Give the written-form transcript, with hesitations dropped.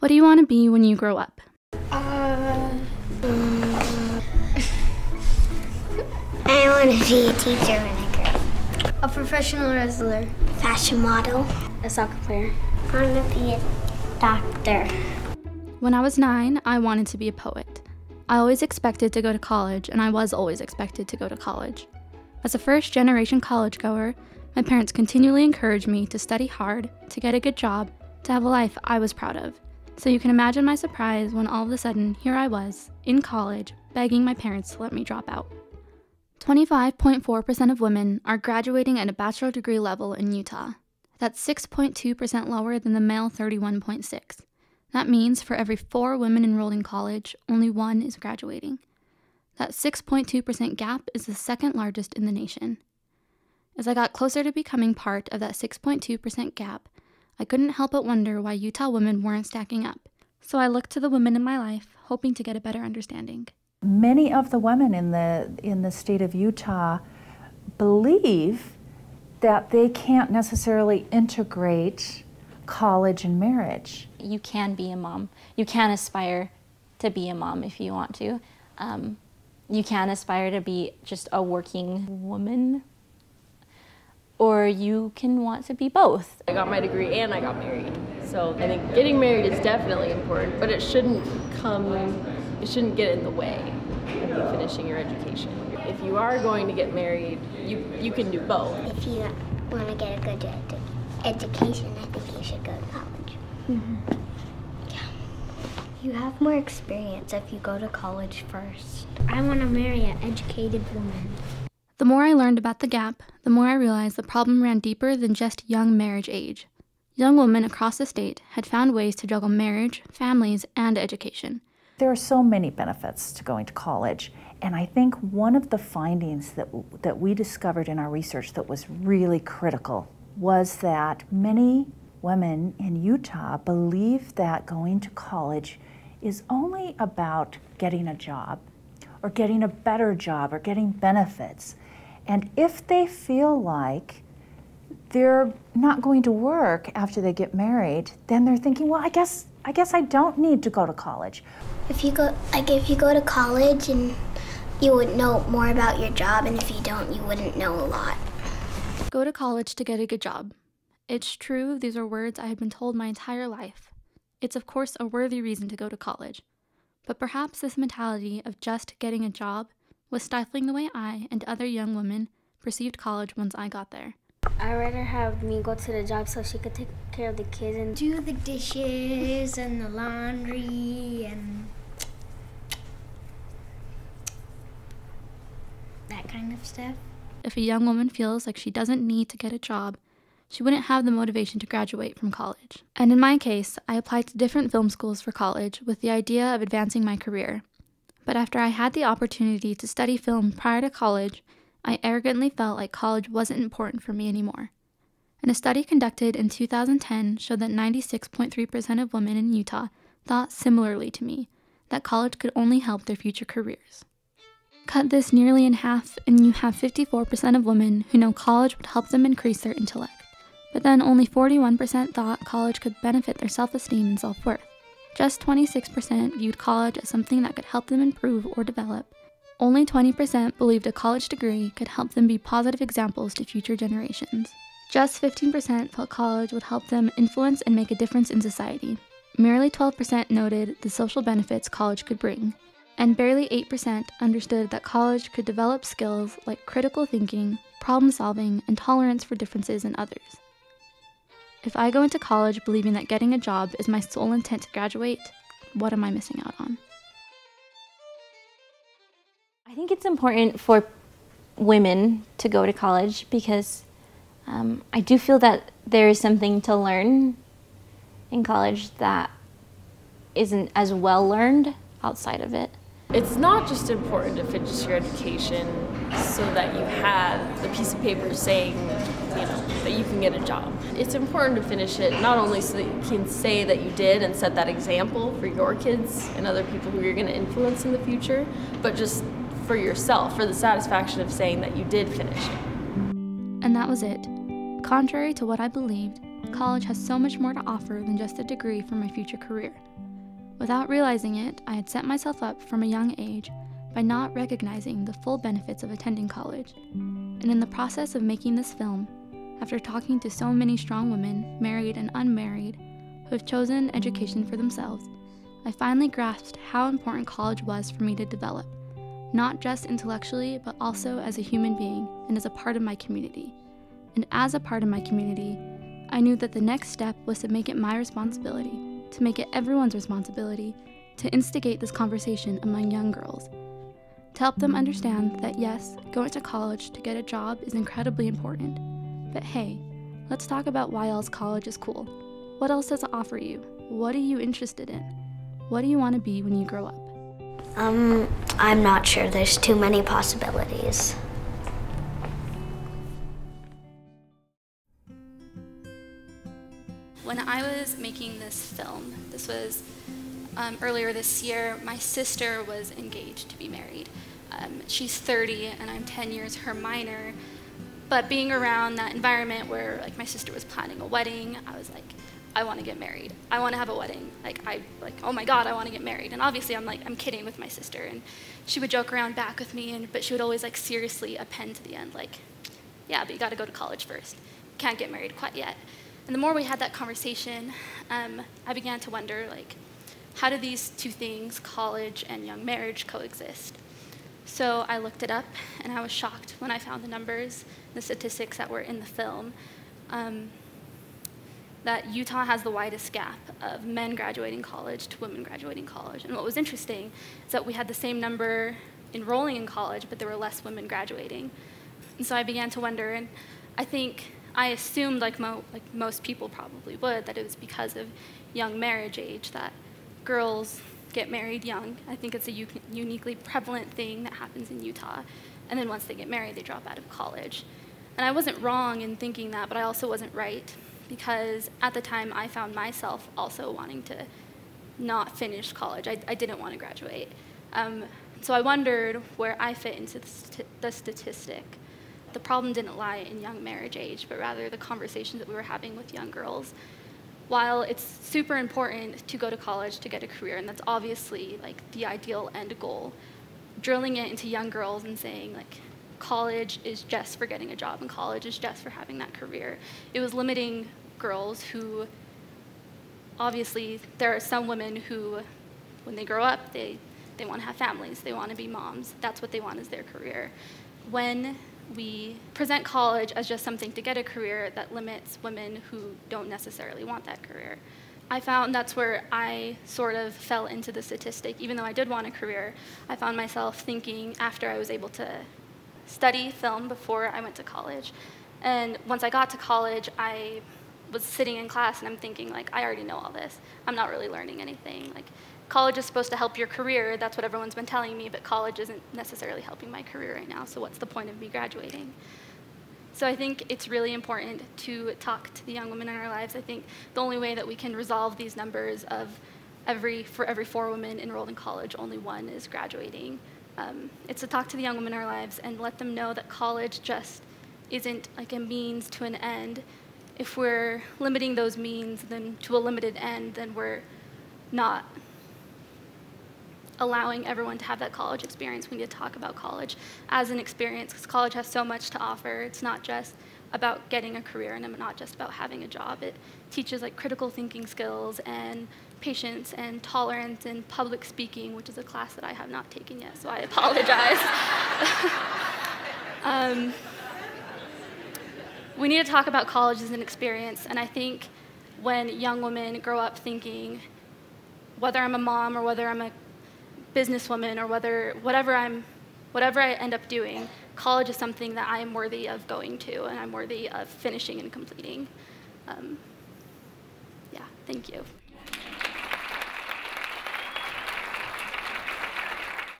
What do you want to be when you grow up? I want to be a teacher when I grow up. A professional wrestler. Fashion model. A soccer player. I want to be a doctor. When I was 9, I wanted to be a poet. I always expected to go to college, and I was always expected to go to college. As a first-generation college goer, my parents continually encouraged me to study hard, to get a good job, to have a life I was proud of. So you can imagine my surprise when all of a sudden, here I was, in college, begging my parents to let me drop out. 25.4% of women are graduating at a bachelor degree level in Utah. That's 6.2% lower than the male 31.6%. That means for every 4 women enrolled in college, only 1 is graduating. That 6.2% gap is the second largest in the nation. As I got closer to becoming part of that 6.2% gap, I couldn't help but wonder why Utah women weren't stacking up. So I looked to the women in my life, hoping to get a better understanding. Many of the women in the state of Utah believe that they can't necessarily integrate college and marriage. You can be a mom. You can aspire to be a mom if you want to. You can aspire to be just a working woman, or you can want to be both. I got my degree and I got married. So I think getting married is definitely important, but it shouldn't get in the way of you finishing your education. If you are going to get married, you can do both. If you want to get a good education, I think you should go to college. Yeah. You have more experience if you go to college first. I want to marry an educated woman. The more I learned about the gap, the more I realized the problem ran deeper than just young marriage age. Young women across the state had found ways to juggle marriage, families, and education. There are so many benefits to going to college, and I think one of the findings that we discovered in our research that was really critical was that many women in Utah believe that going to college is only about getting a job, or getting a better job, or getting benefits. And if they feel like they're not going to work after they get married, then they're thinking, well, I guess I don't need to go to college. If you go to college, and you would know more about your job, and if you don't, you wouldn't know a lot. Go to college to get a good job. It's true, these are words I had been told my entire life. It's of course a worthy reason to go to college. But perhaps this mentality of just getting a job was stifling the way I and other young women perceived college once I got there. I'd rather have me go to the job so she could take care of the kids and do the dishes and the laundry and that kind of stuff. If a young woman feels like she doesn't need to get a job, she wouldn't have the motivation to graduate from college. And in my case, I applied to different film schools for college with the idea of advancing my career. But after I had the opportunity to study film prior to college, I arrogantly felt like college wasn't important for me anymore. And a study conducted in 2010 showed that 96.3% of women in Utah thought similarly to me, that college could only help their future careers. Cut this nearly in half, and you have 54% of women who know college would help them increase their intellect. But then only 41% thought college could benefit their self-esteem and self-worth. Just 26% viewed college as something that could help them improve or develop. Only 20% believed a college degree could help them be positive examples to future generations. Just 15% felt college would help them influence and make a difference in society. Merely 12% noted the social benefits college could bring. And barely 8% understood that college could develop skills like critical thinking, problem solving, and tolerance for differences in others. If I go into college believing that getting a job is my sole intent to graduate, what am I missing out on? I think it's important for women to go to college because I do feel that there is something to learn in college that isn't as well learned outside of it. It's not just important to finish your education so that you have the piece of paper saying, that you can get a job. It's important to finish it not only so that you can say that you did and set that example for your kids and other people who you're going to influence in the future, but just for yourself, for the satisfaction of saying that you did finish it. And that was it. Contrary to what I believed, college has so much more to offer than just a degree for my future career. Without realizing it, I had set myself up from a young age by not recognizing the full benefits of attending college. And in the process of making this film, after talking to so many strong women, married and unmarried, who have chosen education for themselves, I finally grasped how important college was for me to develop, not just intellectually, but also as a human being and as a part of my community. And as a part of my community, I knew that the next step was to make it my responsibility, to make it everyone's responsibility, to instigate this conversation among young girls, to help them understand that yes, going to college to get a job is incredibly important, but hey, let's talk about why else college is cool. What else does it offer you? What are you interested in? What do you want to be when you grow up? I'm not sure. There's too many possibilities. When I was making this film, this was earlier this year, my sister was engaged to be married. She's 30 and I'm 10 years her minor, but being around that environment where like my sister was planning a wedding, I was like, I want to get married. I want to have a wedding. Oh my God, I want to get married. And obviously I'm kidding with my sister, and she would joke around back with me, but she would always like seriously append to the end, like, yeah, but you got to go to college first. You can't get married quite yet. And the more we had that conversation, I began to wonder, like, how do these two things, college and young marriage, coexist? So I looked it up, and I was shocked when I found the numbers, the statistics that were in the film, that Utah has the widest gap of men graduating college to women graduating college. And what was interesting is that we had the same number enrolling in college, but there were less women graduating. And so I began to wonder, and I assumed, like most people probably would, that it was because of young marriage age that girls get married young. I think it's a uniquely prevalent thing that happens in Utah. And then once they get married, they drop out of college. And I wasn't wrong in thinking that, but I also wasn't right, because at the time I found myself also wanting to not finish college. I didn't want to graduate. So I wondered where I fit into the statistic. The problem didn't lie in young marriage age, but rather the conversations that we were having with young girls. While it's super important to go to college to get a career, and that's obviously like the ideal end goal, drilling it into young girls and saying like, college is just for getting a job and college is just for having that career. It was limiting girls who, obviously, there are some women who, when they grow up, they want to have families, they want to be moms. That's what they want as their career. When we present college as just something to get a career, that limits women who don't necessarily want that career. I found that's where I sort of fell into the statistic. Even though I did want a career, I found myself thinking after I was able to study film before I went to college. And once I got to college, I was sitting in class and I'm thinking, like, I already know all this. I'm not really learning anything. Like, college is supposed to help your career. That's what everyone's been telling me, but college isn't necessarily helping my career right now, so what's the point of me graduating? So I think it's really important to talk to the young women in our lives. I think the only way that we can resolve these numbers of for every 4 women enrolled in college, only 1 is graduating. It's to talk to the young women in our lives and let them know that college just isn't like a means to an end. If we're limiting those means then to a limited end, then we're not allowing everyone to have that college experience. We need to talk about college as an experience, because college has so much to offer. It's not just about getting a career and not just about having a job. It teaches like critical thinking skills and patience and tolerance and public speaking, which is a class that I have not taken yet, so I apologize. We need to talk about college as an experience, and I think when young women grow up thinking, whether I'm a mom or whether I'm a businesswoman or whatever I end up doing, college is something that I am worthy of going to and I'm worthy of finishing and completing. Yeah, thank you.